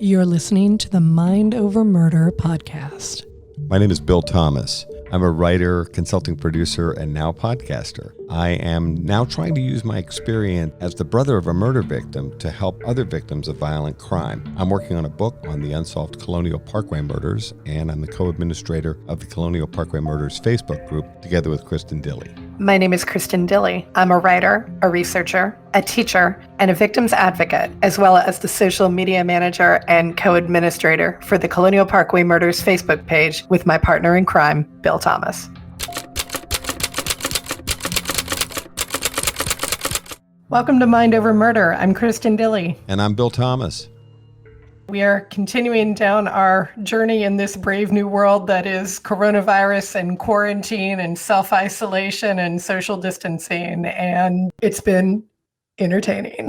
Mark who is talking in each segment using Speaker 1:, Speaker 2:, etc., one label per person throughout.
Speaker 1: You're listening to the Mind Over Murder podcast.
Speaker 2: My name is Bill Thomas. I'm a writer, consulting producer, and now podcaster. I am now trying to use my experience as the brother of a murder victim to help other victims of violent crime. I'm working on a book on the unsolved Colonial Parkway murders, and I'm the co-administrator of the Colonial Parkway Murders Facebook group, together with Kristin Dilley.
Speaker 3: My name is Kristin Dilley. I'm a writer, a researcher, a teacher, and a victims advocate, as well as the social media manager and co-administrator for the Colonial Parkway Murders Facebook page with my partner in crime, Bill Thomas. Welcome to Mind Over Murder. I'm Kristin Dilley.
Speaker 2: And I'm Bill Thomas.
Speaker 3: We are continuing down our journey in this brave new world that is coronavirus and quarantine and self-isolation and social distancing, and it's been entertaining.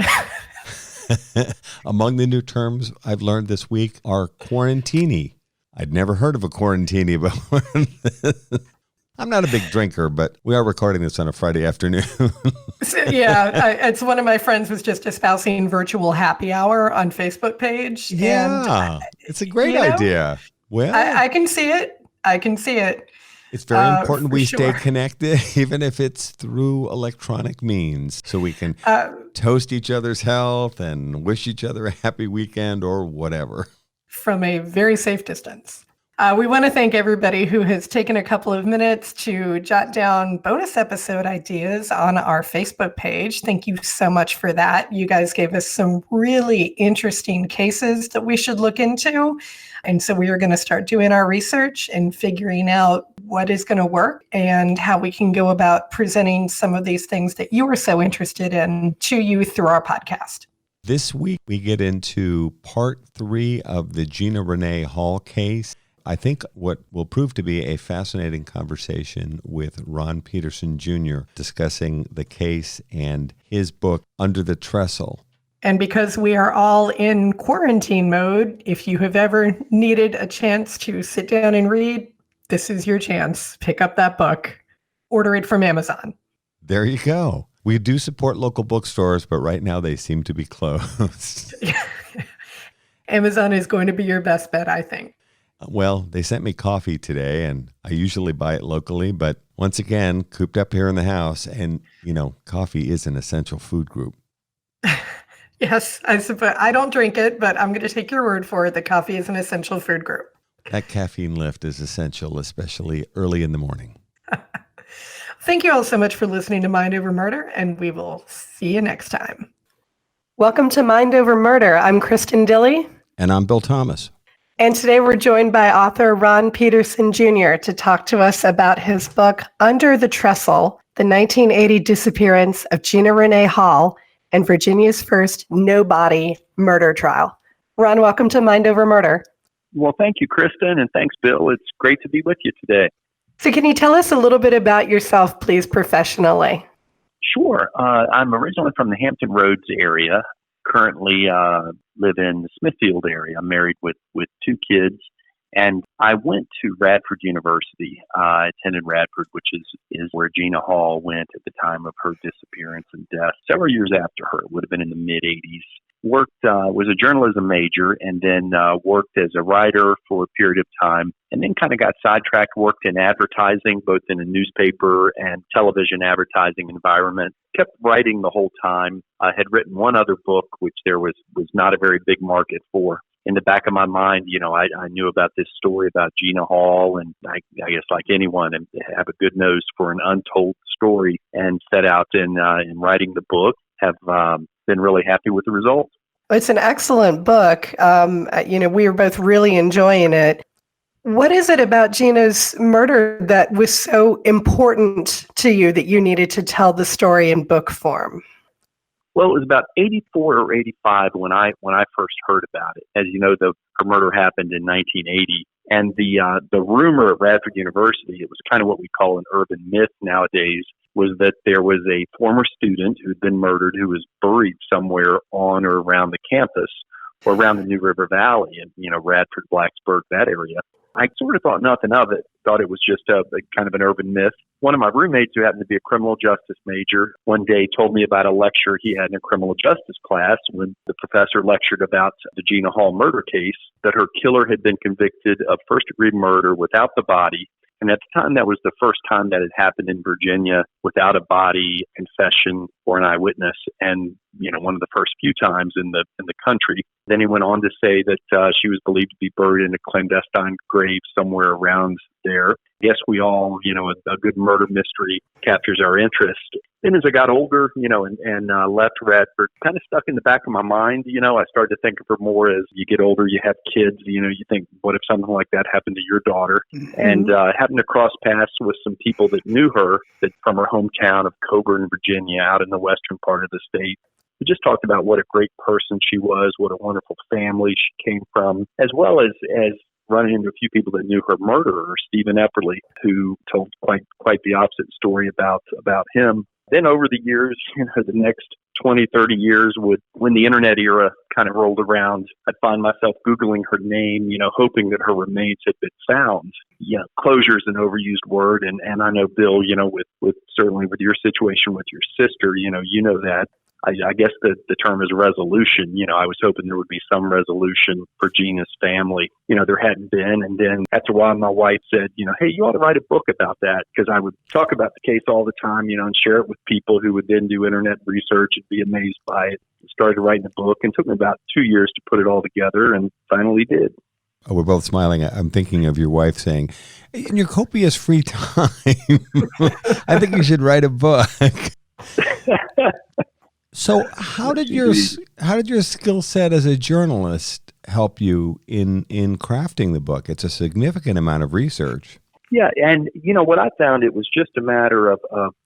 Speaker 2: Among the new terms I've learned this week are quarantini. I'd never heard of a quarantini before. I'm not a big drinker, but we are recording this on a Friday afternoon.
Speaker 3: It's one of my friends was just espousing virtual happy hour on Facebook page.
Speaker 2: Yeah, and it's a great idea. Well,
Speaker 3: I can see it.
Speaker 2: It's very important we stay connected, even if it's through electronic means, so we can toast each other's health and wish each other a happy weekend or whatever.
Speaker 3: From a very safe distance. We want to thank everybody who has taken a couple of minutes to jot down bonus episode ideas on our Facebook page. Thank you so much for that. You guys gave us some really interesting cases that we should look into. And so we are going to start doing our research and figuring out what is going to work and how we can go about presenting some of these things that you are so interested in to you through our podcast.
Speaker 2: This week, we get into part 3 of the Gina Renee Hall case. I think what will prove to be a fascinating conversation with Ron Peterson Jr. discussing the case and his book, Under the Trestle.
Speaker 3: And because we are all in quarantine mode, if you have ever needed a chance to sit down and read, this is your chance. Pick up that book. Order it from Amazon.
Speaker 2: There you go. We do support local bookstores, but right now they seem to be closed.
Speaker 3: Amazon is going to be your best bet, I think.
Speaker 2: Well, they sent me coffee today, and I usually buy it locally, but once again, cooped up here in the house, and, coffee is an essential food group.
Speaker 3: Yes, I suppose. I don't drink it, but I'm going to take your word for it that coffee is an essential food group.
Speaker 2: That caffeine lift is essential, especially early in the morning.
Speaker 3: Thank you all so much for listening to Mind Over Murder, and we will see you next time. Welcome to Mind Over Murder. I'm Kristin Dilley.
Speaker 2: And I'm Bill Thomas.
Speaker 3: And today we're joined by author Ron Peterson Jr. to talk to us about his book, Under the Trestle, the 1980 disappearance of Gina Renee Hall and Virginia's first No Body murder trial. Ron, welcome to Mind Over Murder.
Speaker 4: Well, thank you, Kristin, and thanks, Bill. It's great to be with you today.
Speaker 3: So can you tell us a little bit about yourself, please, professionally?
Speaker 4: Sure. I'm originally from the Hampton Roads area. Currently live in the Smithfield area. I'm married with 2 kids, and I went to Radford University. I attended Radford, which is where Gina Hall went at the time of her disappearance and death. Several years after her, it would have been in the mid-'80s. Was a journalism major, and then worked as a writer for a period of time, and then kind of got sidetracked, worked in advertising, both in a newspaper and television advertising environment. Kept writing the whole time. I had written one other book, which there was not a very big market for. In the back of my mind, I knew about this story about Gina Hall, and I guess like anyone, and have a good nose for an untold story, and set out in writing the book. Have been really happy with the results.
Speaker 3: It's an excellent book. We are both really enjoying it. What is it about Gina's murder that was so important to you that you needed to tell the story in book form?
Speaker 4: Well, it was about 84 or 85 when I first heard about it. As you know, her murder happened in 1980, and the rumor at Radford University, it was kind of what we call an urban myth nowadays, was that there was a former student who'd been murdered who was buried somewhere on or around the campus or around the New River Valley and, Radford, Blacksburg, that area. I sort of thought nothing of it, thought it was just a kind of an urban myth. One of my roommates, who happened to be a criminal justice major, one day told me about a lecture he had in a criminal justice class when the professor lectured about the Gina Hall murder case, that her killer had been convicted of first-degree murder without the body. And at the time, that was the first time that had happened in Virginia without a body, confession, or an eyewitness, and one of the first few times in the country. Then he went on to say that she was believed to be buried in a clandestine grave somewhere around there. I guess we all, a good murder mystery captures our interest. Then as I got older, and left Radford, kind of stuck in the back of my mind. I started to think of her more as you get older, you have kids, you think, what if something like that happened to your daughter? Mm-hmm. And happened to cross paths with some people that knew her, that from her hometown of Coburn, Virginia, out in the western part of the state. We just talked about what a great person she was, what a wonderful family she came from, as well as running into a few people that knew her murderer, Stephen Epperly, who told quite the opposite story about him. Then over the years, the next 20, 30 years, when the internet era kind of rolled around, I'd find myself Googling her name, hoping that her remains had been found. Closure is an overused word. And I know, Bill, with certainly with your situation with your sister, you know that. I guess the term is resolution. I was hoping there would be some resolution for Gina's family. There hadn't been. And then after a while, my wife said, hey, you ought to write a book about that, because I would talk about the case all the time, and share it with people who would then do internet research and be amazed by it. Started writing a book, and it took me about 2 years to put it all together, and finally did.
Speaker 2: Oh, we're both smiling. I'm thinking of your wife saying, in your copious free time, I think you should write a book. So how did your skill set as a journalist help you in crafting the book? It's a significant amount of research.
Speaker 4: Yeah, and what I found, it was just a matter of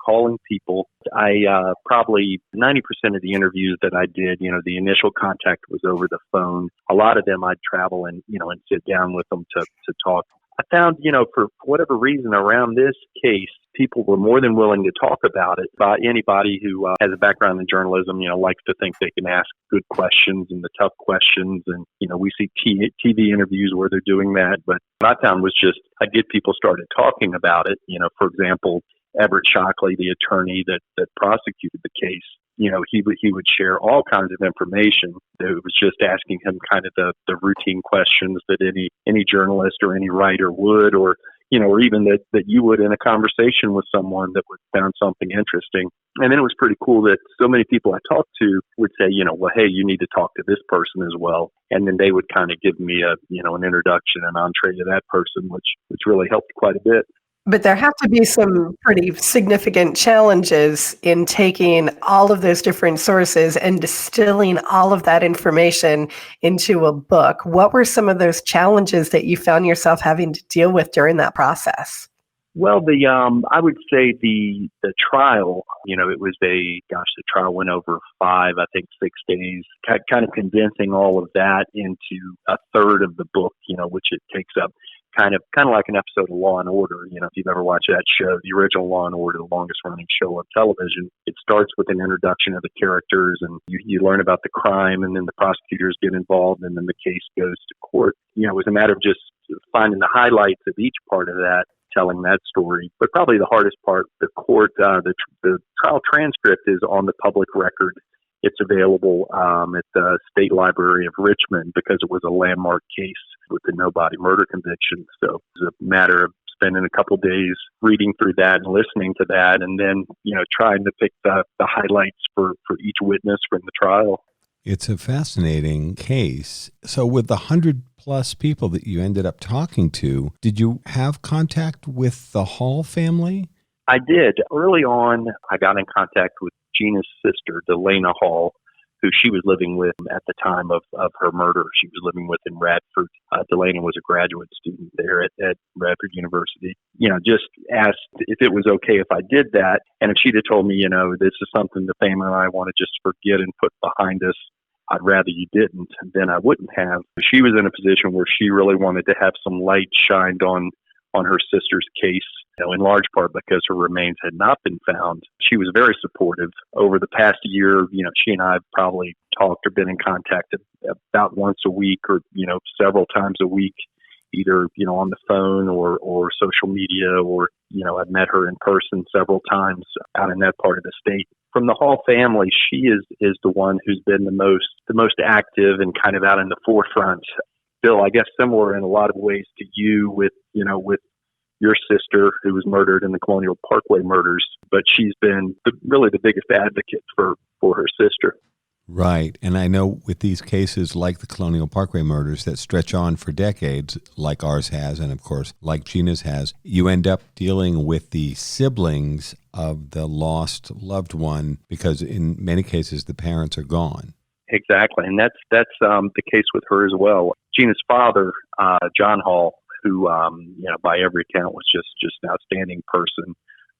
Speaker 4: calling people. I probably 90% of the interviews that I did, the initial contact was over the phone. A lot of them I'd travel and sit down with them to talk. I found, for whatever reason around this case, people were more than willing to talk about it. Anybody who has a background in journalism, likes to think they can ask good questions and the tough questions. And, we see TV interviews where they're doing that. But what I found was just, I'd get people started talking about it. For example, Everett Shockley, the attorney that prosecuted the case, he would share all kinds of information. It was just asking him kind of the routine questions that any journalist or any writer would, or even that you would in a conversation with someone that would found something interesting. And then it was pretty cool that so many people I talked to would say, well, hey, you need to talk to this person as well. And then they would kind of give me an introduction, an entree to that person, which really helped quite a bit.
Speaker 3: But there have to be some pretty significant challenges in taking all of those different sources and distilling all of that information into a book. What were some of those challenges that you found yourself having to deal with during that process?
Speaker 4: Well, I would say the trial, the trial went over 6 days, kind of condensing all of that into a third of the book, which it takes up. Kind of like an episode of Law and Order. If you've ever watched that show, the original Law and Order, the longest running show on television, it starts with an introduction of the characters, and you learn about the crime, and then the prosecutors get involved, and then the case goes to court. It was a matter of just finding the highlights of each part of that, telling that story. But probably the hardest part, the trial transcript is on the public record. It's available at the State Library of Richmond because it was a landmark case with the No Body murder conviction. So it was a matter of spending a couple days reading through that and listening to that, and then trying to pick the highlights for each witness from the trial.
Speaker 2: It's a fascinating case. So with the 100+ people that you ended up talking to, did you have contact with the Hall family?
Speaker 4: I did. Early on, I got in contact with Gina's sister, Dilley Hall, who she was living with at the time of her murder. She was living with in Radford. Dilley was a graduate student there at Radford University. Just asked if it was okay if I did that. And if she'd have told me, this is something the family and I want to just forget and put behind us, I'd rather you didn't, then I wouldn't have. She was in a position where she really wanted to have some light shined on her sister's case, in large part because her remains had not been found. She was very supportive. Over the past year, she and I have probably talked or been in contact about once a week or, several times a week. either, on the phone or social media, or, I've met her in person several times out in that part of the state. From the Hall family, she is the one who's been the most active and kind of out in the forefront. Bill, I guess similar in a lot of ways to you with your sister who was murdered in the Colonial Parkway murders, but she's been really the biggest advocate for her sister.
Speaker 2: Right. And I know with these cases like the Colonial Parkway murders that stretch on for decades, like ours has, and of course, like Gina's has, you end up dealing with the siblings of the lost loved one because in many cases the parents are gone.
Speaker 4: Exactly. And that's the case with her as well. Gina's father, John Hall, who, by every account was just an outstanding person,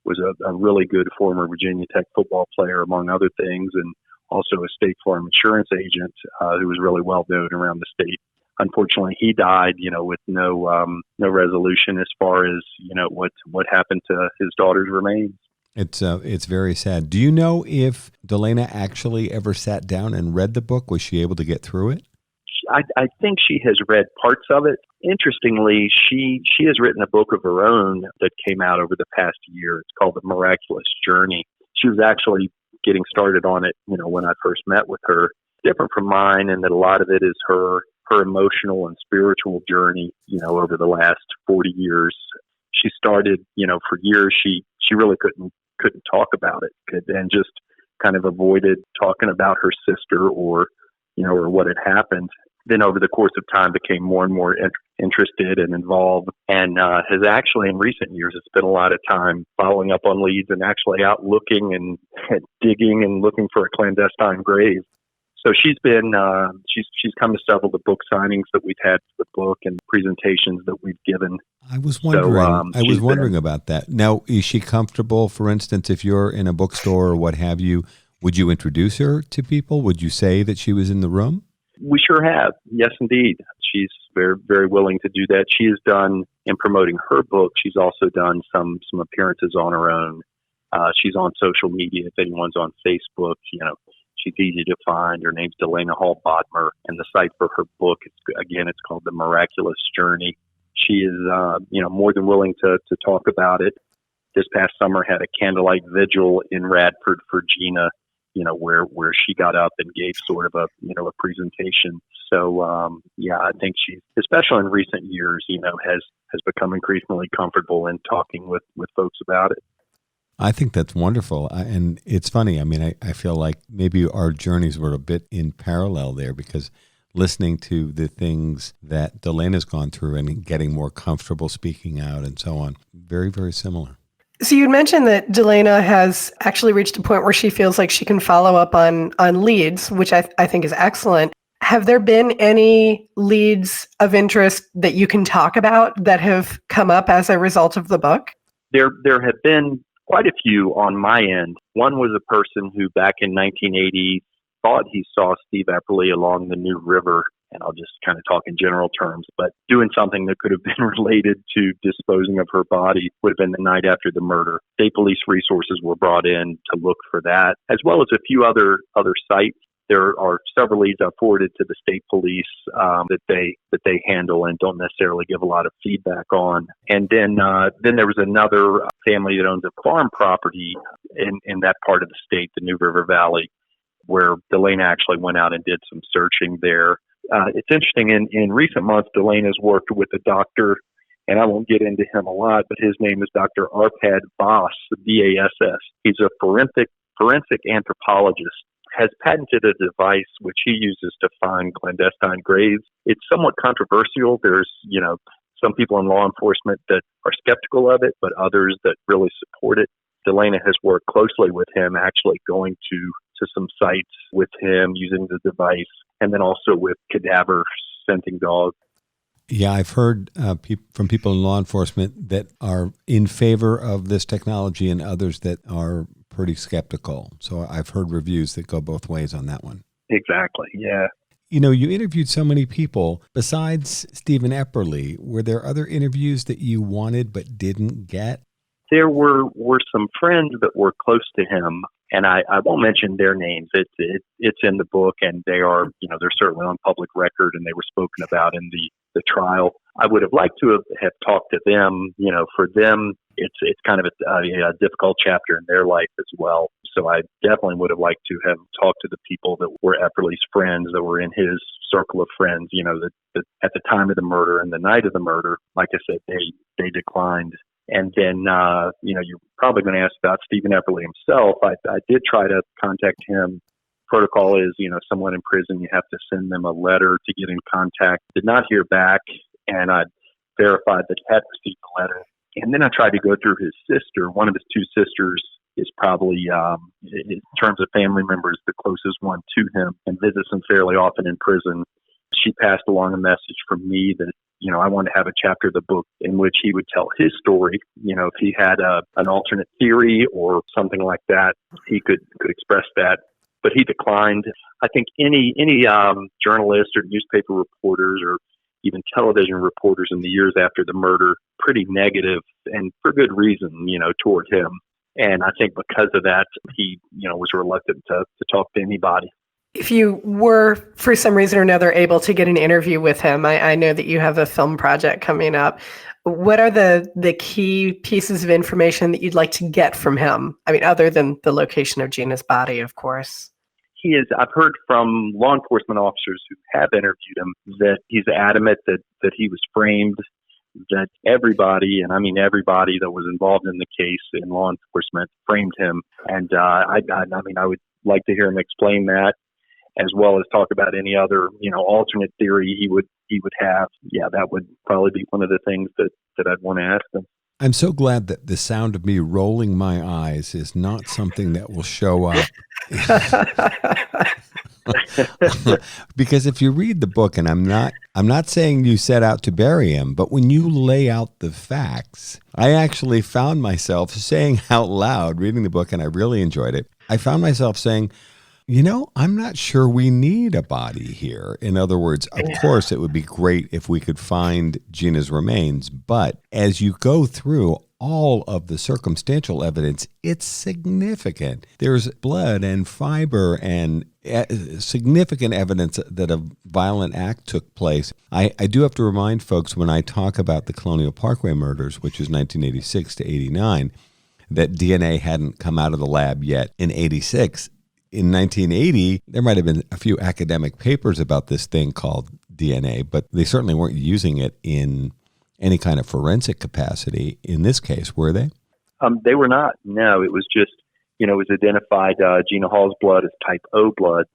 Speaker 4: was a really good former Virginia Tech football player, among other things, and also a State Farm insurance agent who was really well known around the state. Unfortunately, he died, with no resolution as far as, what happened to his daughter's remains.
Speaker 2: It's very sad. Do you know if Delana actually ever sat down and read the book? Was she able to get through it?
Speaker 4: I think she has read parts of it. Interestingly, she has written a book of her own that came out over the past year. It's called The Miraculous Journey. She was actually getting started on it, when I first met with her. Different from mine, and that a lot of it is her emotional and spiritual journey, over the last 40 years. She started, for years, she really couldn't talk about it and just kind of avoided talking about her sister or what had happened. Then over the course of time became more and more interested and involved, and has actually in recent years spent a lot of time following up on leads and actually out looking and digging and looking for a clandestine grave. So she's been she's come to several of the book signings that we've had for the book and presentations that we've given.
Speaker 2: I was wondering about that. Now, is she comfortable, for instance, if you're in a bookstore or what have you, would you introduce her to people? Would you say that she was in the room?
Speaker 4: We sure have. Yes, indeed. She's very, very willing to do that. She has done, in promoting her book, she's also done some appearances on her own. She's on social media. If anyone's on Facebook, she's easy to find. Her name's Delana Hall Bodmer, and the site for her book, it's called The Miraculous Journey. She is, more than willing to talk about it. This past summer had a candlelight vigil in Radford for Gina, where she got up and gave sort of a presentation. So, I think she, especially in recent years, has become increasingly comfortable in talking with folks about it.
Speaker 2: I think that's wonderful. And it's funny. I mean, I feel like maybe our journeys were a bit in parallel there because listening to the things that Delana's gone through and getting more comfortable speaking out and so on, very, very similar.
Speaker 3: So you'd mentioned that Delana has actually reached a point where she feels like she can follow up on leads, which I think is excellent. Have there been any leads of interest that you can talk about that have come up as a result of the book?
Speaker 4: There have been quite a few on my end. One was a person who back in 1980 thought he saw Steve Epperly along the New River, and I'll just kind of talk in general terms, but doing something that could have been related to disposing of her body would have been the night after the murder. State police resources were brought in to look for that, as well as a few other sites. There are several leads I've forwarded to the state police that they handle and don't necessarily give a lot of feedback on. And then there was another family that owns a farm property in that part of the state, the New River Valley, where Delana actually went out and did some searching there. It's interesting, in recent months, Delana's worked with a doctor, and I won't get into him a lot, but his name is Dr. Arpad Bass, B-A-S-S. He's a forensic anthropologist, has patented a device which he uses to find clandestine graves. It's somewhat controversial. There's, some people in law enforcement that are skeptical of it, but others that really support it. Delana has worked closely with him, actually going to some sites with him using the device, and then also with cadaver scenting dogs.
Speaker 2: Yeah, I've heard from people in law enforcement that are in favor of this technology and others that are pretty skeptical. So I've heard reviews that go both ways on that one.
Speaker 4: Exactly, yeah.
Speaker 2: You interviewed so many people. Besides Stephen Epperly, were there other interviews that you wanted but didn't get?
Speaker 4: There were some friends that were close to him, and I won't mention their names. It's in the book, and they are, they're certainly on public record, and they were spoken about in the trial. I would have liked to have talked to them. For them, it's kind of a difficult chapter in their life as well. So I definitely would have liked to have talked to the people that were Epperly's friends, that were in his circle of friends, that at the time of the murder and the night of the murder. Like I said, they declined. And then, you're probably going to ask about Stephen Epperly himself. I did try to contact him. Protocol is, someone in prison, you have to send them a letter to get in contact. Did not hear back, and I verified that he had received the letter. And then I tried to go through his sister. One of his two sisters is probably, in terms of family members, the closest one to him, and visits him fairly often in prison. She passed along a message from me that, I wanted to have a chapter of the book in which he would tell his story. If he had an alternate theory or something like that, he could express that. But he declined. I think any journalists or newspaper reporters or even television reporters in the years after the murder, pretty negative, and for good reason, toward him. And I think because of that, he, was reluctant to talk to anybody.
Speaker 3: If you were, for some reason or another, able to get an interview with him, I know that you have a film project coming up. What are the key pieces of information that you'd like to get from him? I mean, other than the location of Gina's body, of course.
Speaker 4: I've heard from law enforcement officers who have interviewed him that he's adamant that he was framed, that everybody, and I mean everybody that was involved in the case in law enforcement, framed him. And I would like to hear him explain that, as well as talk about any other, alternate theory he would have. Yeah, that would probably be one of the things that I'd want to ask him.
Speaker 2: I'm so glad that the sound of me rolling my eyes is not something that will show up. Because if you read the book, and I'm not saying you set out to bury him, but when you lay out the facts, I actually found myself saying out loud, reading the book, and I really enjoyed it. I found myself saying, I'm not sure we need a body here. In other words, of course, it would be great if we could find Gina's remains. But as you go through all of the circumstantial evidence, it's significant. There's blood and fiber and significant evidence that a violent act took place. I do have to remind folks, when I talk about the Colonial Parkway murders, which is 1986 to 89, that DNA hadn't come out of the lab yet in 86. In 1980, there might have been a few academic papers about this thing called DNA, but they certainly weren't using it in any kind of forensic capacity. In this case, were they?
Speaker 4: They were not. No, it was just, it was identified Gina Hall's blood as type O blood,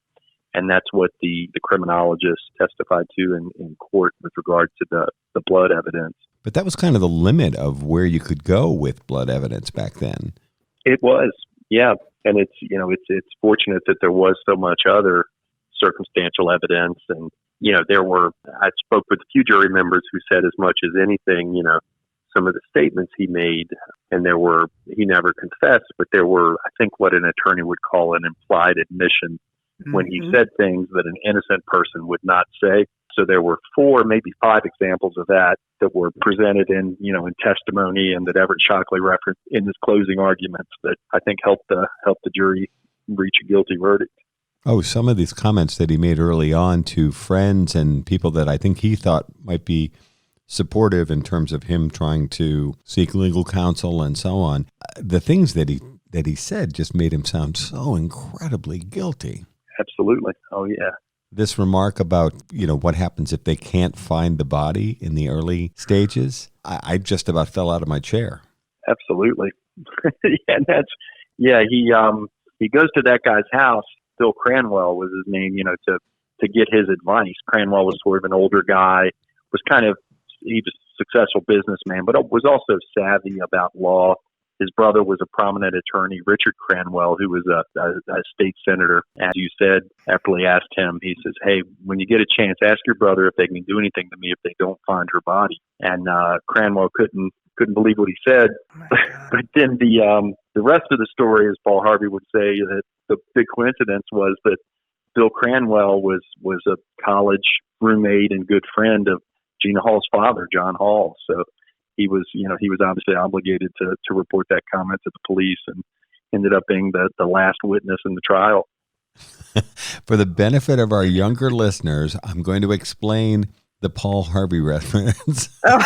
Speaker 4: and that's what the criminologist testified to in court with regard to the blood evidence.
Speaker 2: But that was kind of the limit of where you could go with blood evidence back then.
Speaker 4: It was, yeah. And it's fortunate that there was so much other circumstantial evidence. And, I spoke with a few jury members who said as much as anything, some of the statements he made, and he never confessed, but there were, I think, what an attorney would call an implied admission when he said things that an innocent person would not say. So there were 4, maybe 5 examples of that were presented in testimony, and that Everett Shockley referenced in his closing arguments, that I think helped the jury reach a guilty verdict.
Speaker 2: Oh, some of these comments that he made early on to friends and people that I think he thought might be supportive in terms of him trying to seek legal counsel and so on. The things that he said just made him sound so incredibly guilty.
Speaker 4: Absolutely. Oh, yeah.
Speaker 2: This remark about, what happens if they can't find the body in the early stages, I just about fell out of my chair.
Speaker 4: Absolutely. He goes to that guy's house. Bill Cranwell was his name, to get his advice. Cranwell was sort of an older guy, he was a successful businessman, but was also savvy about law. His brother was a prominent attorney, Richard Cranwell, who was a state senator. As you said, Epperly asked him, he says, "Hey, when you get a chance, ask your brother if they can do anything to me if they don't find her body." And Cranwell couldn't believe what he said. But then the rest of the story, as Paul Harvey would say, that the big coincidence was that Bill Cranwell was a college roommate and good friend of Gina Hall's father, John Hall. So he was obviously obligated to report that comment to the police, and ended up being the last witness in the trial.
Speaker 2: For the benefit of our younger listeners, I'm going to explain the Paul Harvey reference.
Speaker 3: You're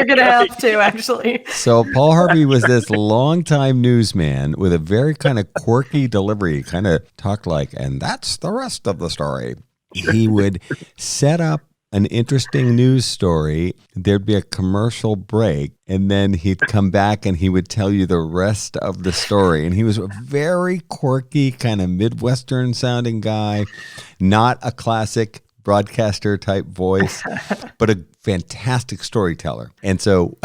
Speaker 3: going to have to, actually.
Speaker 2: So Paul Harvey was this longtime newsman with a very kind of quirky delivery, kind of talked like, and that's the rest of the story. He would set up an interesting news story. There'd be a commercial break, and then he'd come back and he would tell you the rest of the story. And he was a very quirky, kind of Midwestern sounding guy, not a classic broadcaster type voice, but a fantastic storyteller. And so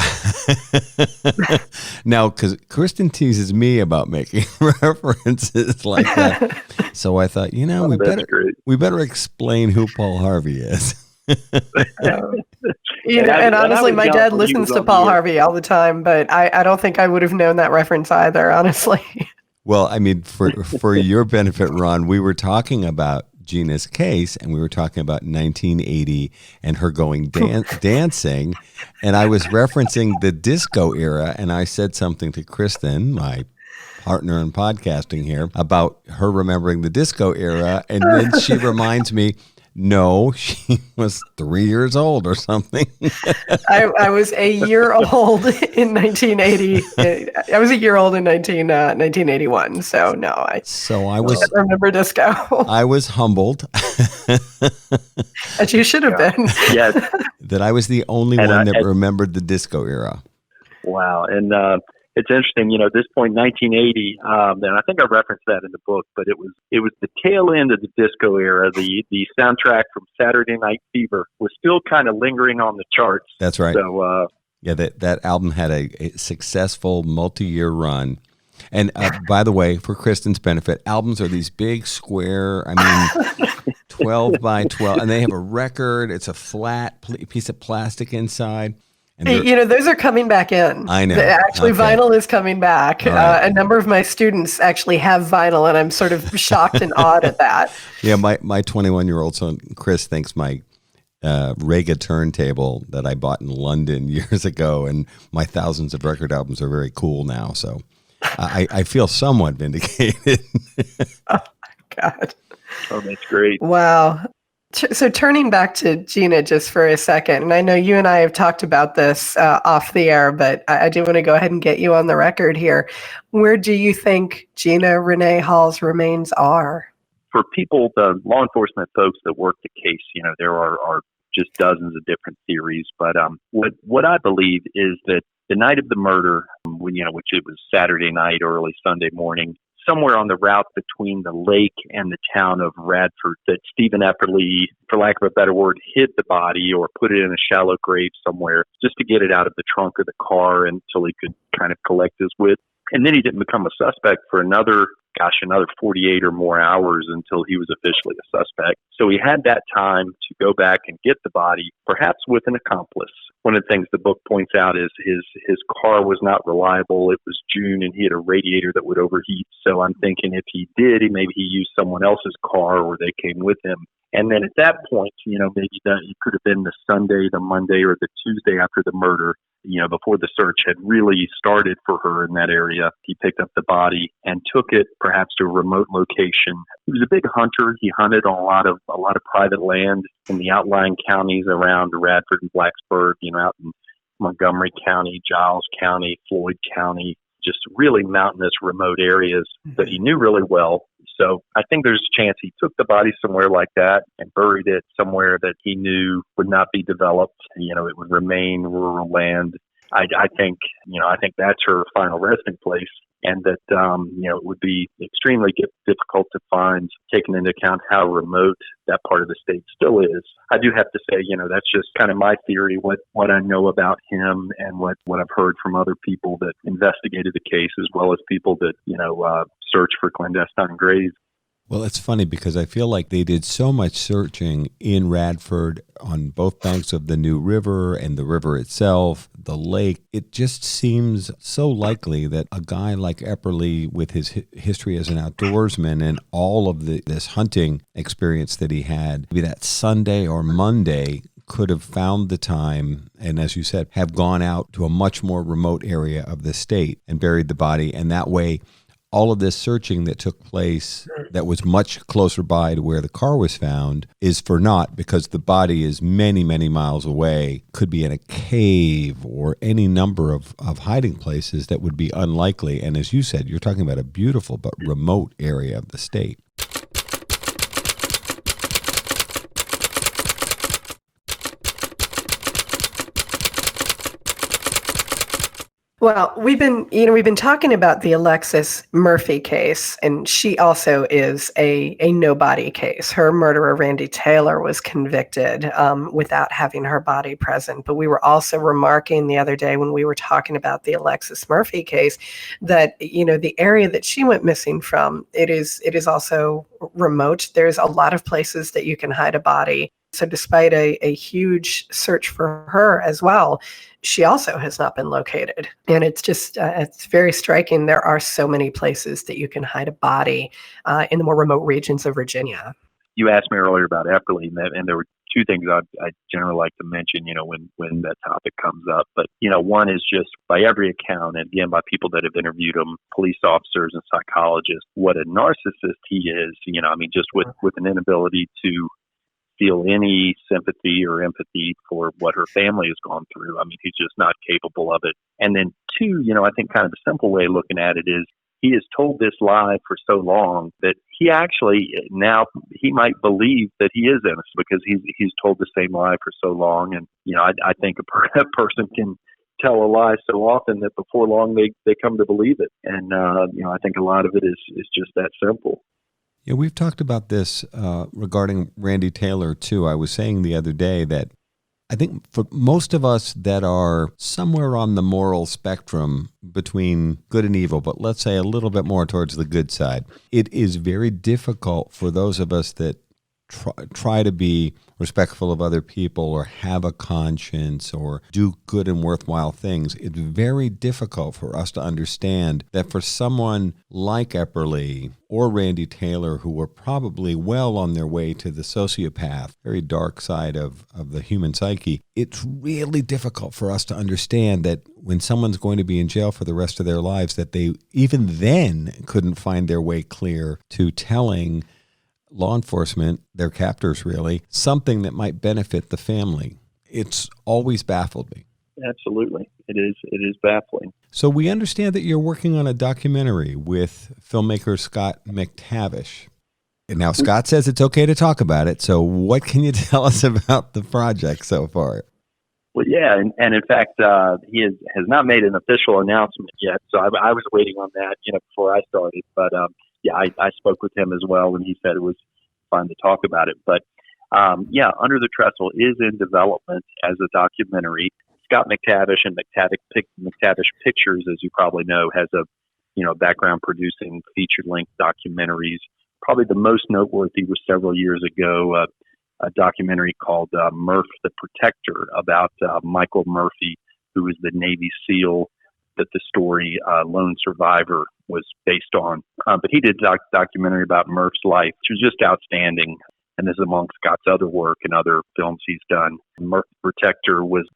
Speaker 2: now, because Kristin teases me about making references like that, so I thought, we better explain who Paul Harvey is.
Speaker 3: And honestly, my dad listens to Paul Harvey all the time, but I don't think I would have known that reference either, honestly.
Speaker 2: Well, I mean, for your benefit, Ron, we were talking about Gina's case, and we were talking about 1980 and her going dancing, and I was referencing the disco era, and I said something to Kristin, my partner in podcasting here, about her remembering the disco era, and then she reminds me, no, she was 3 years old or something.
Speaker 3: I was a year old in 1980. I was a year old in 1981. So no, I don't remember disco.
Speaker 2: I was humbled.
Speaker 3: As you should have been.
Speaker 4: Yes.
Speaker 2: That I was the only one that remembered the disco era.
Speaker 4: Wow. And it's interesting, at this point, 1980, and I think I referenced that in the book, but it was the tail end of the disco era. The soundtrack from Saturday Night Fever was still kind of lingering on the charts.
Speaker 2: That's right.
Speaker 4: So,
Speaker 2: that album had a successful multi-year run. And by the way, for Kristin's benefit, albums are these big square, 12 by 12, and they have a record. It's a flat piece of plastic inside.
Speaker 3: Those are coming back in.
Speaker 2: I know.
Speaker 3: Actually, vinyl is coming back. Right. A number of my students actually have vinyl, and I'm sort of shocked and awed at that.
Speaker 2: Yeah, my 21-year-old son, Chris, thinks my Rega turntable that I bought in London years ago and my thousands of record albums are very cool now. So I feel somewhat vindicated.
Speaker 3: Oh, my God.
Speaker 4: Oh, that's great.
Speaker 3: Wow. So turning back to Gina just for a second, and I know you and I have talked about this off the air, but I do want to go ahead and get you on the record here. Where do you think Gina Renee Hall's remains are?
Speaker 4: For people, the law enforcement folks that work the case, there are just dozens of different theories. But what I believe is that the night of the murder, which it was Saturday night, early Sunday morning, somewhere on the route between the lake and the town of Radford, that Stephen Epperly, for lack of a better word, hid the body or put it in a shallow grave somewhere just to get it out of the trunk of the car until he could kind of collect his wits. And then he didn't become a suspect for another 48 or more hours until he was officially a suspect. So he had that time to go back and get the body, perhaps with an accomplice. One of the things the book points out is his car was not reliable. It was June and he had a radiator that would overheat. So I'm thinking if he did, maybe he used someone else's car or they came with him. And then at that point, maybe it could have been the Sunday, the Monday, or the Tuesday after the murder, before the search had really started for her in that area. He picked up the body and took it perhaps to a remote location. He was a big hunter. He hunted on a lot of private land in the outlying counties around Radford and Blacksburg, out in Montgomery County, Giles County, Floyd County, just really mountainous, remote areas that he knew really well. So I think there's a chance he took the body somewhere like that and buried it somewhere that he knew would not be developed. It would remain rural land. I think that's her final resting place, and that it would be extremely difficult to find, taking into account how remote that part of the state still is. I do have to say, that's just kind of my theory, what I know about him and what I've heard from other people that investigated the case, as well as people that search for clandestine graves.
Speaker 2: Well, it's funny because I feel like they did so much searching in Radford on both banks of the New River and the river itself, the lake. It just seems so likely that a guy like Epperly, with his history as an outdoorsman and all of this hunting experience that he had, maybe that Sunday or Monday, could have found the time and, as you said, have gone out to a much more remote area of the state and buried the body. And that way, all of this searching that took place that was much closer by to where the car was found is for naught, because the body is many, many miles away, could be in a cave or any number of hiding places that would be unlikely. And as you said, you're talking about a beautiful but remote area of the state.
Speaker 3: Well, we've been talking about the Alexis Murphy case, and she also is a no-body case. Her murderer, Randy Taylor, was convicted without having her body present. But we were also remarking the other day when we were talking about the Alexis Murphy case that, the area that she went missing from, it is also remote. There's a lot of places that you can hide a body. So despite a huge search for her as well, she also has not been located. And it's just, it's very striking. There are so many places that you can hide a body in the more remote regions of Virginia.
Speaker 4: You asked me earlier about Epperly, and there were two things I generally like to mention, when that topic comes up. But, one is just by every account, and again, by people that have interviewed him, police officers and psychologists, what a narcissist he is, just with an inability to feel any sympathy or empathy for what her family has gone through. He's just not capable of it. And then two, I think kind of the simple way of looking at it is he has told this lie for so long that he actually now he might believe that he is innocent because he's told the same lie for so long. And, I think a person can tell a lie so often that before long they come to believe it. And, I think a lot of it is just that simple.
Speaker 2: Yeah, we've talked about this regarding Randy Taylor, too. I was saying the other day that I think for most of us that are somewhere on the moral spectrum between good and evil, but let's say a little bit more towards the good side, it is very difficult for those of us that try to be respectful of other people or have a conscience or do good and worthwhile things. It's very difficult for us to understand that for someone like Epperly or Randy Taylor, who were probably well on their way to the sociopath, very dark side of the human psyche, it's really difficult for us to understand that when someone's going to be in jail for the rest of their lives, that they even then couldn't find their way clear to telling law enforcement, their captors really, something that might benefit the family. It's always baffled me.
Speaker 4: Absolutely. It is baffling.
Speaker 2: So we understand that you're working on a documentary with filmmaker Scott McTavish. And now Scott says it's okay to talk about it. So what can you tell us about the project so far?
Speaker 4: Well, yeah, and in fact, he has not made an official announcement yet. So I was waiting on that, before I started. But I spoke with him as well, and he said it was fun to talk about it. But Under the Trestle is in development as a documentary. Scott McTavish and McTavish Pictures, as you probably know, has a background producing feature-length documentaries. Probably the most noteworthy was several years ago, a documentary called Murph the Protector about Michael Murphy, who was the Navy SEAL that the story Lone Survivor was based on. But he did a documentary about Murph's life, which was just outstanding. And this is among Scott's other work and other films he's done. Murph the Protector was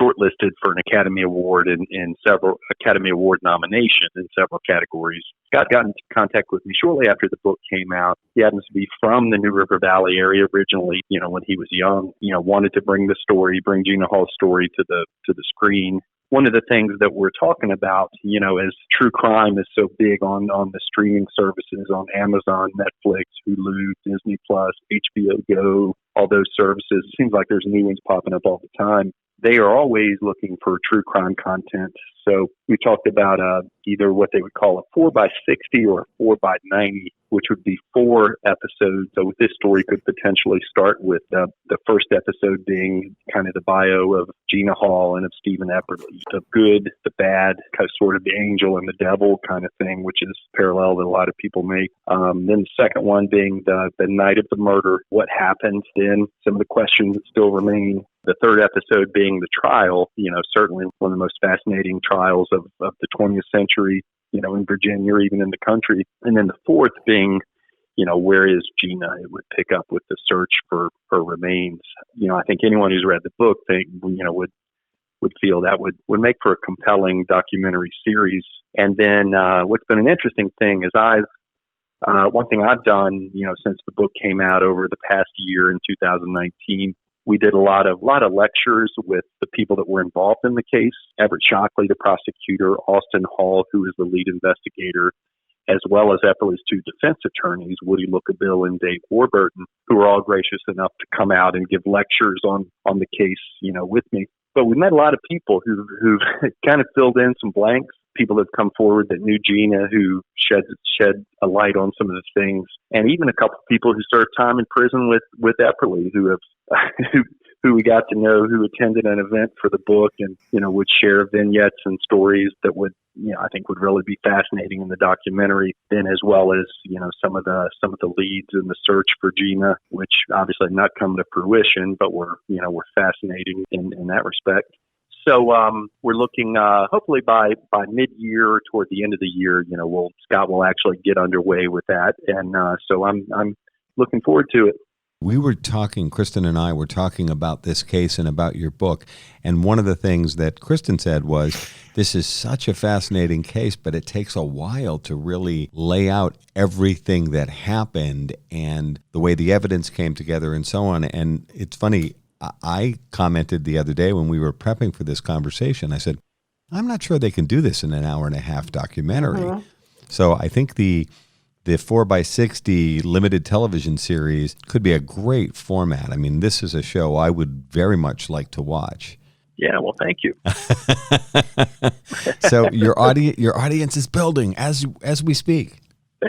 Speaker 4: shortlisted for an Academy Award in several Academy Award nominations in several categories. Scott got in contact with me shortly after the book came out. He happens to be from the New River Valley area originally, when he was young, wanted to bring Gina Hall's story to the screen. One of the things that we're talking about, as true crime is so big on the streaming services, on Amazon, Netflix, Hulu, Disney Plus, HBO Go, all those services, it seems like there's new ones popping up all the time. They are always looking for true crime content. So we talked about either what they would call a 4x60 or a 4x90, which would be 4 episodes. So this story could potentially start with the first episode being kind of the bio of Gina Hall and of Stephen Epperly, the good, the bad, kind of sort of the angel and the devil kind of thing, which is parallel that a lot of people make. Then the second one being the night of the murder, what happened then, some of the questions that still remain. The third episode being the trial, certainly one of the most fascinating trials of the 20th century, in Virginia or even in the country. And then the fourth being, where is Gina? It would pick up with the search for her remains. I think anyone who's read the book would would feel that would make for a compelling documentary series. And then what's been an interesting thing is one thing I've done, since the book came out over the past year in 2019, we did a lot of lectures with the people that were involved in the case. Everett Shockley, the prosecutor, Austin Hall, who is the lead investigator, as well as Epperly's two defense attorneys, Woody Lookabill and Dave Warburton, who were all gracious enough to come out and give lectures on the case, with me. But we met a lot of people who kind of filled in some blanks. People that have come forward that knew Gina, who shed a light on some of the things, and even a couple of people who served time in prison with Epperly, who have who we got to know, who attended an event for the book, and would share vignettes and stories that would I think would really be fascinating in the documentary. Then as well as some of the leads in the search for Gina, which obviously have not come to fruition, but were fascinating in that respect. So we're looking hopefully by mid-year or toward the end of the year, Scott will actually get underway with that, and so I'm looking forward to it.
Speaker 2: We were talking, Kristin and I were talking about this case and about your book, and one of the things that Kristin said was, this is such a fascinating case, but it takes a while to really lay out everything that happened and the way the evidence came together and so on. And it's funny, I commented the other day when we were prepping for this conversation, I said, I'm not sure they can do this in an hour-and-a-half documentary. Uh-huh. So I think the 4x60 limited television series could be a great format. I mean, this is a show I would very much like to watch.
Speaker 4: Yeah, well, thank you.
Speaker 2: So your audience is building as we speak.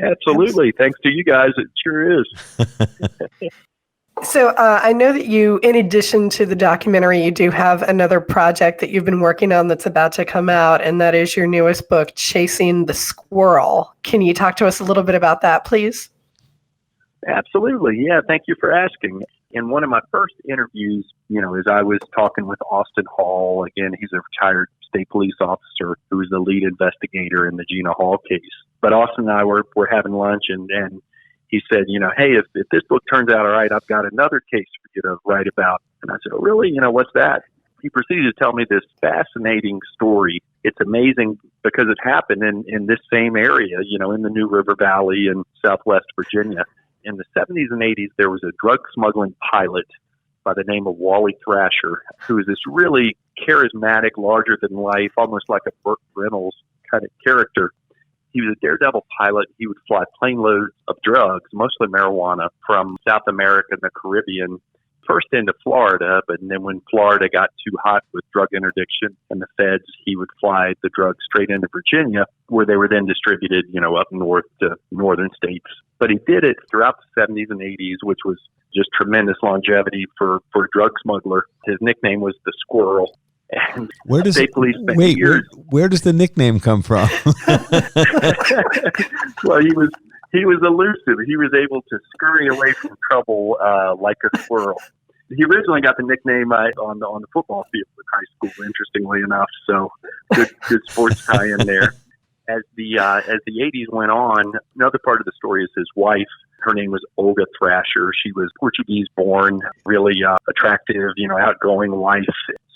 Speaker 4: Absolutely. Thanks to you guys, it sure is.
Speaker 3: So I know that you, in addition to the documentary, you do have another project that you've been working on that's about to come out, and that is your newest book, Chasing the Squirrel. Can you talk to us a little bit about that, please?
Speaker 4: Absolutely. Yeah, thank you for asking. In one of my first interviews, as I was talking with Austin Hall, again, he's a retired state police officer who was the lead investigator in the Gina Hall case. But Austin and I were having lunch, and he said, hey, if this book turns out all right, I've got another case for you to write about. And I said, oh, really? What's that? He proceeded to tell me this fascinating story. It's amazing because it happened in this same area, in the New River Valley in Southwest Virginia. In the 70s and 80s, there was a drug smuggling pilot by the name of Wally Thrasher, who was this really charismatic, larger-than-life, almost like a Burt Reynolds kind of character. He was a daredevil pilot. He would fly plane loads of drugs, mostly marijuana, from South America and the Caribbean, first into Florida, but then when Florida got too hot with drug interdiction and the feds, he would fly the drugs straight into Virginia, where they were then distributed, up north to northern states. But he did it throughout the 70s and 80s, which was just tremendous longevity for a drug smuggler. His nickname was the Squirrel. And where does
Speaker 2: the nickname come from?
Speaker 4: Well, he was elusive. He was able to scurry away from trouble like a squirrel. He originally got the nickname on the football field in high school, interestingly enough. So good sports tie in there. As the 80s went on, another part of the story is his wife. Her name was Olga Thrasher. She was Portuguese-born, really attractive, outgoing wife.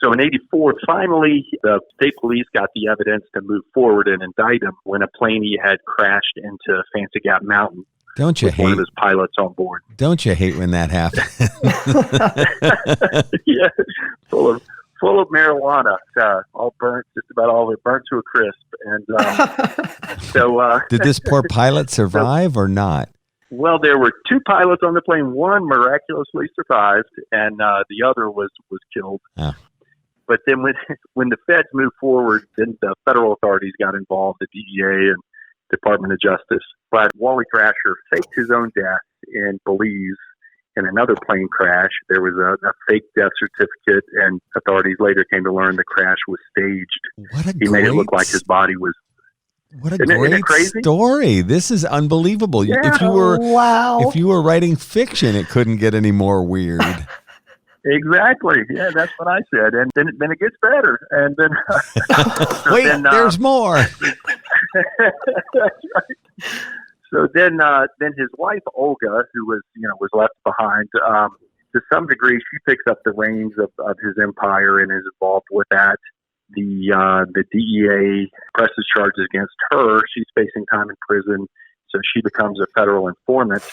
Speaker 4: So in 84, finally, the state police got the evidence to move forward and indict him when a plane he had crashed into Fancy Gap Mountain.
Speaker 2: Don't you hate
Speaker 4: one of his pilots on board?
Speaker 2: Don't you hate when that happens?
Speaker 4: Yeah, full of marijuana, all burnt, just about all of it burnt to a crisp. And so,
Speaker 2: did this poor pilot survive or not?
Speaker 4: Well, there were two pilots on the plane. One miraculously survived, and the other was killed. Oh. But then when the feds moved forward, then the federal authorities got involved, the DEA and Department of Justice. But Wally Thrasher faked his own death in Belize in another plane crash. There was a fake death certificate, and authorities later came to learn the crash was staged. He made it look like his body was.
Speaker 2: What a great story. This is unbelievable.
Speaker 4: Yeah.
Speaker 2: If you were writing fiction, it couldn't get any more weird.
Speaker 4: Exactly. Yeah, that's what I said. And then it gets better. And then
Speaker 2: there's more.
Speaker 4: That's right. So then his wife Olga, who was left behind, to some degree, she picks up the reins of his empire and is involved with that. The DEA presses charges against her. She's facing time in prison, so she becomes a federal informant,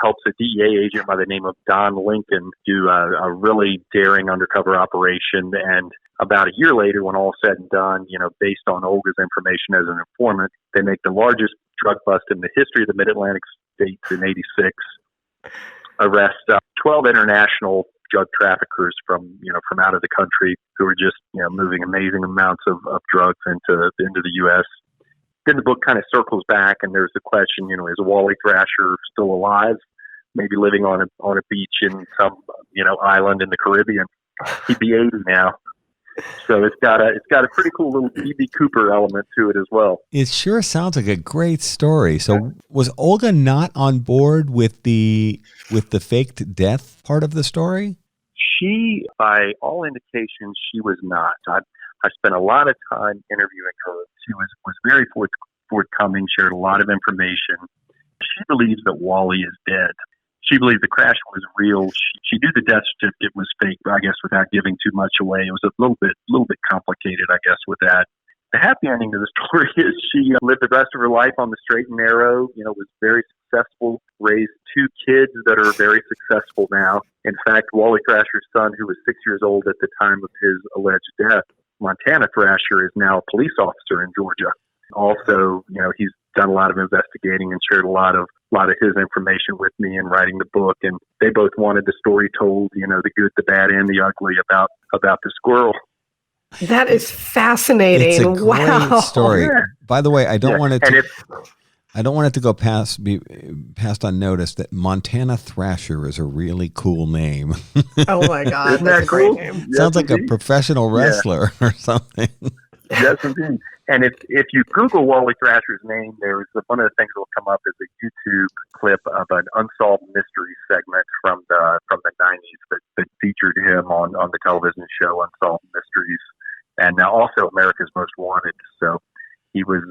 Speaker 4: helps a DEA agent by the name of Don Lincoln do a really daring undercover operation. And about a year later, when all said and done, based on Olga's information as an informant, they make the largest drug bust in the history of the Mid-Atlantic states in '86, arrest 12 international drug traffickers from out of the country who are just, moving amazing amounts of drugs into the U.S. Then the book kind of circles back, and there's the question, is Wally Thrasher still alive? Maybe living on a beach in some, island in the Caribbean. He'd be 80 now. So it's got a pretty cool little D.B. Cooper element to it as well.
Speaker 2: It sure sounds like a great story. So was Olga not on board with the faked death part of the story?
Speaker 4: She, by all indications, she was not. I spent a lot of time interviewing her. She was very forthcoming, shared a lot of information. She believes that Wally is dead. She believed the crash was real. She knew the death certificate was fake, but I guess without giving too much away, it was a little bit complicated, I guess, with that. The happy ending to the story is she lived the rest of her life on the straight and narrow, was very successful, raised 2 kids that are very successful now. In fact, Wally Thrasher's son, who was 6 years old at the time of his alleged death, Montana Thrasher, is now a police officer in Georgia. Also, he's done a lot of investigating and shared a lot of his information with me in writing the book. And they both wanted the story told, the good, the bad, and the ugly about the squirrel.
Speaker 3: That is fascinating.
Speaker 2: It's a great story.
Speaker 4: Yeah.
Speaker 2: By the way, I don't want it to go past unnoticed that Montana Thrasher is a really cool name.
Speaker 3: Oh my God,
Speaker 4: Isn't that
Speaker 3: that's a great
Speaker 4: cool?
Speaker 3: name.
Speaker 4: Yes,
Speaker 2: Sounds like
Speaker 4: indeed.
Speaker 2: a professional wrestler or something.
Speaker 4: Yes, indeed. And if you Google Wally Thrasher's name, there's one of the things that will come up is a YouTube clip of an unsolved mystery segment from the 90s that featured him on the television show Unsolved Mysteries, and now also America's Most Wanted. So he was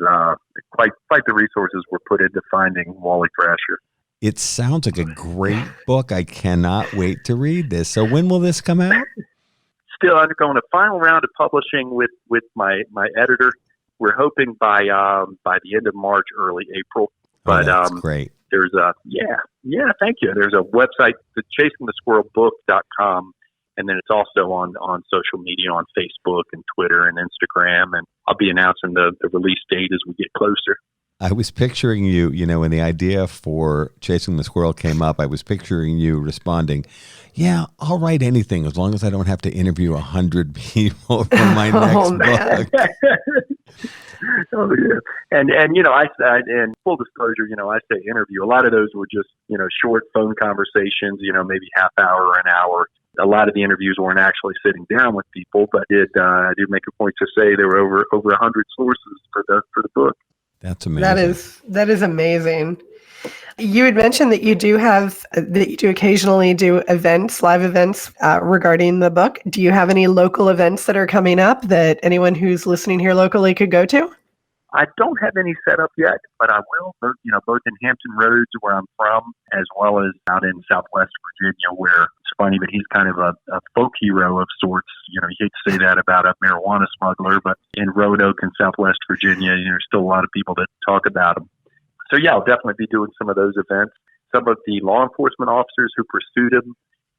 Speaker 4: quite the resources were put into finding Wally Thrasher.
Speaker 2: It sounds like a great book. I cannot wait to read this. So when will this come out?
Speaker 4: Still undergoing a final round of publishing with my editor. We're hoping by the end of March, early April. But
Speaker 2: that's great.
Speaker 4: There's thank you. There's a website, the chasingthesquirrelbook.com, and then it's also on social media, on Facebook and Twitter and Instagram. And I'll be announcing the release date as we get closer.
Speaker 2: I was picturing you, when the idea for Chasing the Squirrel came up, I was picturing you responding, yeah, I'll write anything as long as I don't have to interview 100 people for my next book.
Speaker 4: Oh yeah, and I full disclosure, I say interview. A lot of those were just short phone conversations, maybe half hour or an hour. A lot of the interviews weren't actually sitting down with people, but I did make a point to say there were over 100 sources for the book.
Speaker 2: That's amazing.
Speaker 3: That is amazing. You had mentioned that you do occasionally do events, live events regarding the book. Do you have any local events that are coming up that anyone who's listening here locally could go to?
Speaker 4: I don't have any set up yet, but I will, both in Hampton Roads, where I'm from, as well as out in Southwest Virginia, where it's funny, but he's kind of a folk hero of sorts. You hate to say that about a marijuana smuggler, but in Roanoke in Southwest Virginia, there's still a lot of people that talk about him. So yeah, I'll definitely be doing some of those events. Some of the law enforcement officers who pursued him,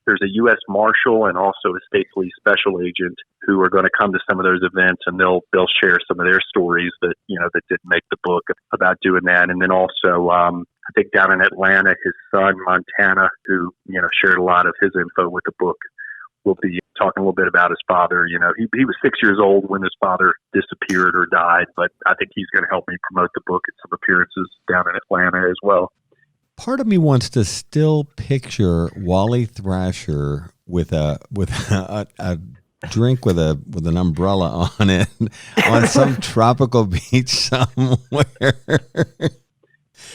Speaker 4: there's a U.S. Marshal and also a state police special agent who are going to come to some of those events, and they'll share some of their stories that didn't make the book about doing that. And then also, I think down in Atlanta, his son Montana, who shared a lot of his info with the book, will be talking a little bit about his father. He was 6 years old when his father disappeared or died, but I think he's going to help me promote the book at some appearances down in Atlanta as well.
Speaker 2: Part of me wants to still picture Wally Thrasher with a drink with an umbrella on it on some tropical beach somewhere.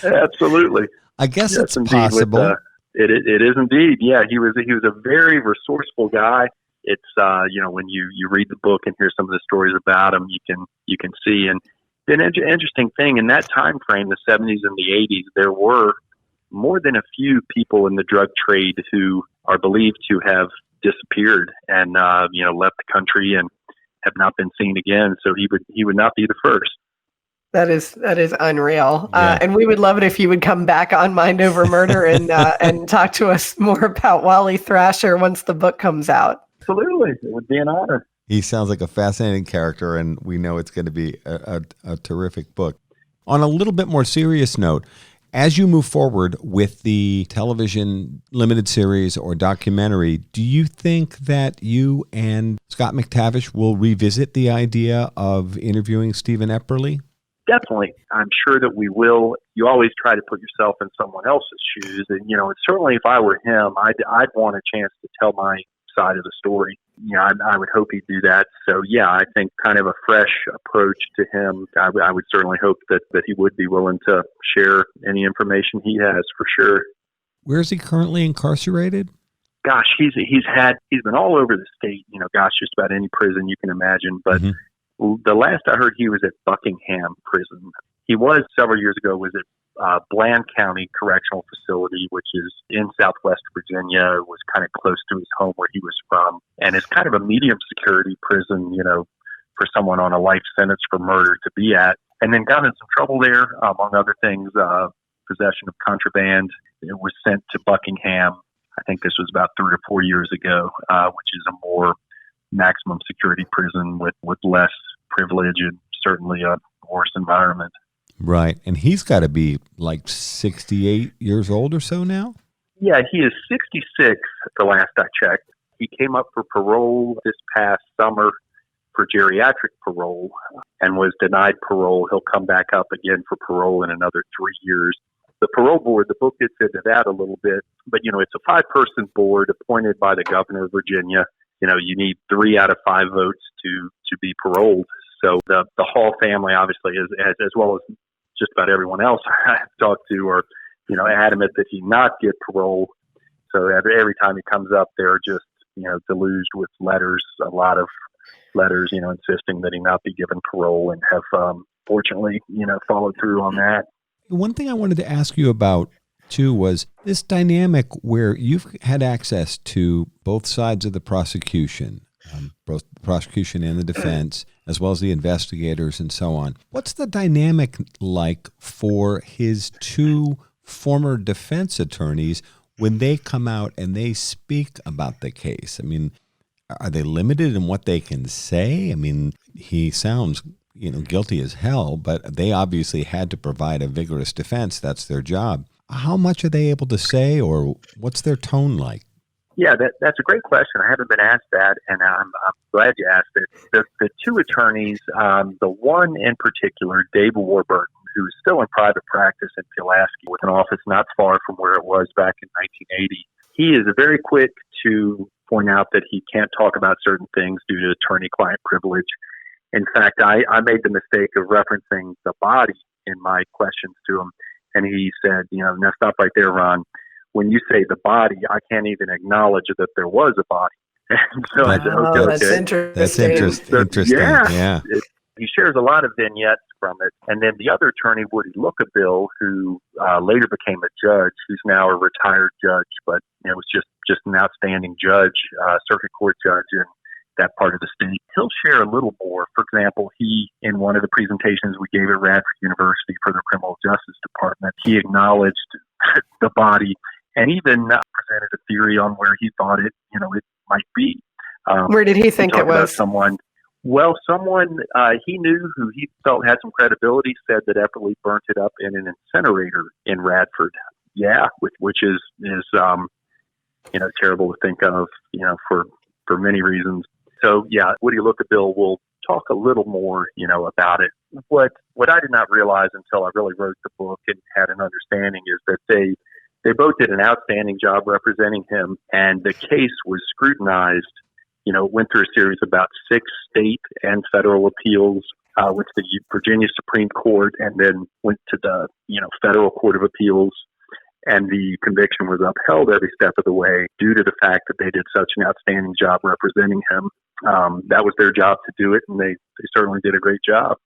Speaker 4: Absolutely.
Speaker 2: I guess
Speaker 4: yes,
Speaker 2: it's
Speaker 4: indeed,
Speaker 2: possible.
Speaker 4: It is indeed. Yeah, he was a very resourceful guy. It's when you read the book and hear some of the stories about him, you can see. And an interesting thing in that time frame, the 70s and the 80s, there were more than a few people in the drug trade who are believed to have disappeared and left the country. And have not been seen again. So he would not be the first.
Speaker 3: That is unreal.
Speaker 2: Yeah.
Speaker 3: And we would love it if you would come back on Mind Over Murder and talk to us more about Wally Thrasher once the book comes out.
Speaker 4: Absolutely. It would be an honor.
Speaker 2: He sounds like a fascinating character, and we know it's going to be a terrific book. On a little bit more serious note, as you move forward with the television limited series or documentary, do you think that you and Scott McTavish will revisit the idea of interviewing Stephen Epperly?
Speaker 4: Definitely. I'm sure that we will. You always try to put yourself in someone else's shoes. And, certainly if I were him, I'd want a chance to tell my side of the story. I would hope he'd do that. So, yeah, I think kind of a fresh approach to him. I would certainly hope that he would be willing to share any information he has, for sure.
Speaker 2: Where is he currently incarcerated?
Speaker 4: Gosh, he's been all over the state, just about any prison you can imagine. But the last I heard, he was at Buckingham Prison. He was several years ago, was at Bland County Correctional Facility, which is in Southwest Virginia. It was kind of close to his home where he was from. And it's kind of a medium security prison, for someone on a life sentence for murder to be at. And then got in some trouble there, among other things, possession of contraband. It was sent to Buckingham. I think this was about 3 or 4 years ago, which is a more maximum security prison with less privilege and certainly a worse environment.
Speaker 2: Right. And he's got to be like 68 years old or so now?
Speaker 4: Yeah, he is 66 the last I checked. He came up for parole this past summer for geriatric parole and was denied parole. He'll come back up again for parole in another 3 years. The parole board, the book gets into that a little bit, but it's a 5-person board appointed by the governor of Virginia. You need 3 out of 5 votes to be paroled. So the Hall family, obviously, as well as just about everyone else I've talked to, are adamant that he not get parole. So every time he comes up, they're just deluged with letters, a lot of letters, insisting that he not be given parole, and have fortunately followed through on that.
Speaker 2: One thing I wanted to ask you about too was this dynamic where you've had access to both sides of the prosecution, both the prosecution and the defense, as well as the investigators and so on. What's the dynamic like for his 2 former defense attorneys when they come out and they speak about the case? I mean, are they limited in what they can say? I mean, he sounds guilty as hell, but they obviously had to provide a vigorous defense. That's their job. How much are they able to say, or what's their tone like?
Speaker 4: Yeah, that's a great question. I haven't been asked that, and I'm glad you asked it. The 2 attorneys, the one in particular, Dave Warburton, who's still in private practice in Pulaski with an office not far from where it was back in 1980, he is very quick to point out that he can't talk about certain things due to attorney-client privilege. In fact, I made the mistake of referencing the body in my questions to him, and he said, now stop right there, Ron. When you say the body, I can't even acknowledge that there was a body. And so I said, okay.
Speaker 3: That's interesting.
Speaker 2: That's interesting. Yeah.
Speaker 4: He shares a lot of vignettes from it. And then the other attorney, Woody Lookabill, who later became a judge, who's now a retired judge, but was just an outstanding judge, circuit court judge in that part of the state. He'll share a little more. For example, he, in one of the presentations we gave at Radford University for the Criminal Justice Department, he acknowledged the body and even presented a theory on where he thought it might be.
Speaker 3: Where did he think it was?
Speaker 4: Someone he knew who he felt had some credibility said that Epperly burnt it up in an incinerator in Radford. Yeah, which is terrible to think of, for many reasons. So yeah, Woody Lookabill will talk a little more, about it. What I did not realize until I really wrote the book and had an understanding is that they both did an outstanding job representing him, and the case was scrutinized. Went through a series of about 6 state and federal appeals with the Virginia Supreme Court, and then went to the federal Court of Appeals. And the conviction was upheld every step of the way due to the fact that they did such an outstanding job representing him. That was their job to do it, and they certainly did a great job.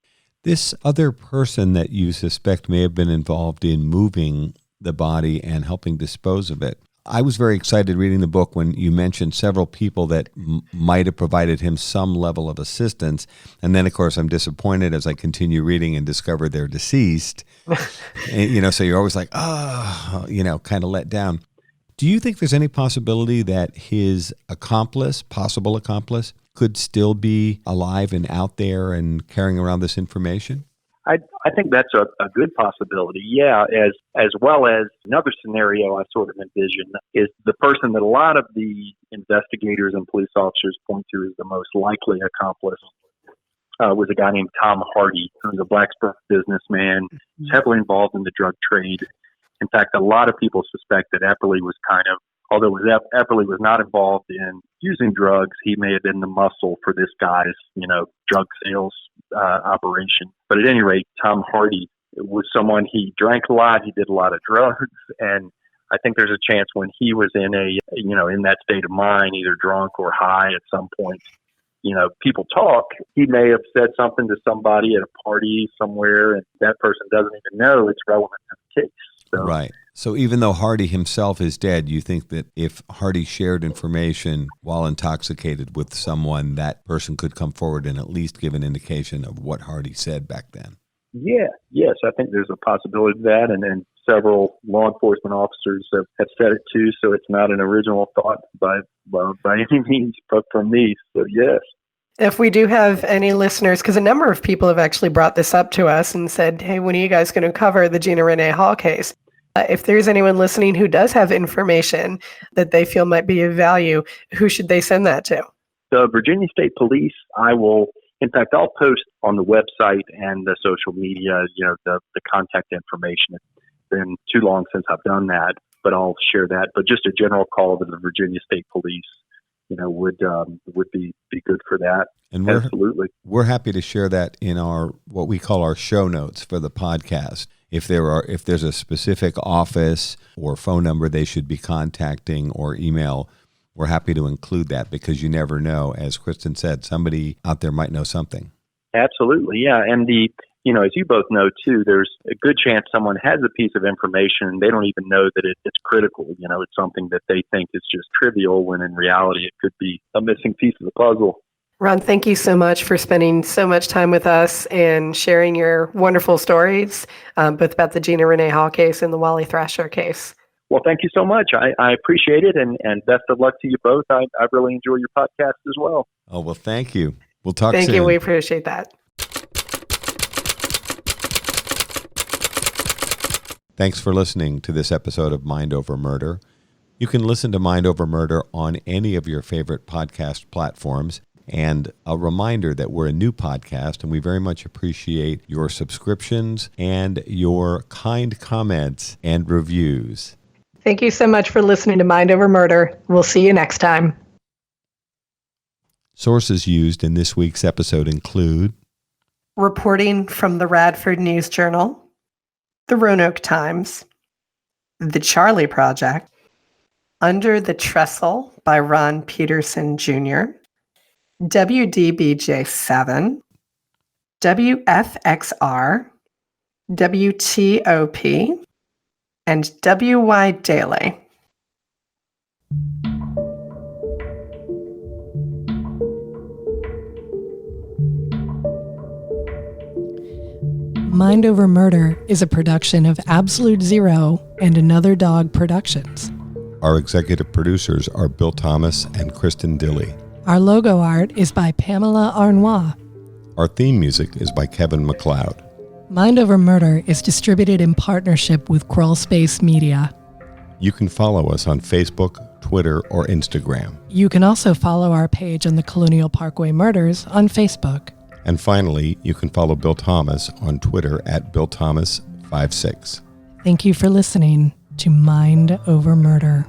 Speaker 2: This other person that you suspect may have been involved in moving the body and helping dispose of it, I was very excited reading the book when you mentioned several people that might have provided him some level of assistance. And then, of course, I'm disappointed as I continue reading and discover they're deceased. And, so you're always like, kind of let down. Do you think there's any possibility that his possible accomplice, could still be alive and out there and carrying around this information?
Speaker 4: I think that's a good possibility. Yeah, as well as another scenario I sort of envision is the person that a lot of the investigators and police officers point to as the most likely accomplice was a guy named Tom Hardy, who was a Blacksburg businessman, heavily involved in the drug trade. In fact, a lot of people suspect that Epperly was although Epperly was not involved in using drugs, he may have been the muscle for this guy's, drug sales operation. But at any rate, Tom Hardy was someone, he drank a lot, he did a lot of drugs, and I think there's a chance when he was in in that state of mind, either drunk or high at some point, people talk, he may have said something to somebody at a party somewhere, and that person doesn't even know it's relevant to the case. So,
Speaker 2: right. So even though Hardy himself is dead, you think that if Hardy shared information while intoxicated with someone, that person could come forward and at least give an indication of what Hardy said back then? Yeah. Yes, I think there's a possibility of that. And then several law enforcement officers have said it too. So it's not an original thought by any means, but from me. So yes.
Speaker 3: If we do have any listeners, because a number of people have actually brought this up to us and said, hey, when are you guys going to cover the Gina Renee Hall case? If there's anyone listening who does have information that they feel might be of value, who should they send that to?
Speaker 4: The Virginia State Police, I'll post on the website and the social media, the contact information. It's been too long since I've done that, but I'll share that. But just a general call to the Virginia State Police, would be good for that.
Speaker 2: And
Speaker 4: absolutely,
Speaker 2: we're happy to share that in our what we call our show notes for the podcast. If there's a specific office or phone number they should be contacting or email, we're happy to include that because you never know. As Kristin said, somebody out there might know something.
Speaker 4: Absolutely, yeah. And as you both know too, there's a good chance someone has a piece of information and they don't even know that it's critical. It's something that they think is just trivial when in reality it could be a missing piece of the puzzle.
Speaker 3: Ron, thank you so much for spending so much time with us and sharing your wonderful stories, both about the Gina Renee Hall case and the Wally Thrasher case.
Speaker 4: Well, thank you so much. I appreciate it, and best of luck to you both. I really enjoy your podcast as well.
Speaker 2: Oh, well, thank you. We'll talk soon.
Speaker 3: Thank you. We appreciate that.
Speaker 2: Thanks for listening to this episode of Mind Over Murder. You can listen to Mind Over Murder on any of your favorite podcast platforms. And a reminder that we're a new podcast and we very much appreciate your subscriptions and your kind comments and reviews.
Speaker 3: Thank you so much for listening to Mind Over Murder. We'll see you next time.
Speaker 2: Sources used in this week's episode include
Speaker 3: reporting from the Radford News Journal, the Roanoke Times, The Charlie Project, Under the Trestle by Ron Peterson Jr., WDBJ7, WFXR, WTOP, and WY Daily.
Speaker 1: Mind Over Murder is a production of Absolute Zero and Another Dog Productions.
Speaker 2: Our executive producers are Bill Thomas and Kristin Dilley.
Speaker 1: Our logo art is by Pamela Arnois.
Speaker 2: Our theme music is by Kevin MacLeod.
Speaker 1: Mind Over Murder is distributed in partnership with Crawl Space Media.
Speaker 2: You can follow us on Facebook, Twitter, or Instagram.
Speaker 1: You can also follow our page on the Colonial Parkway Murders on Facebook.
Speaker 2: And finally, you can follow Bill Thomas on Twitter at BillThomas56.
Speaker 1: Thank you for listening to Mind Over Murder.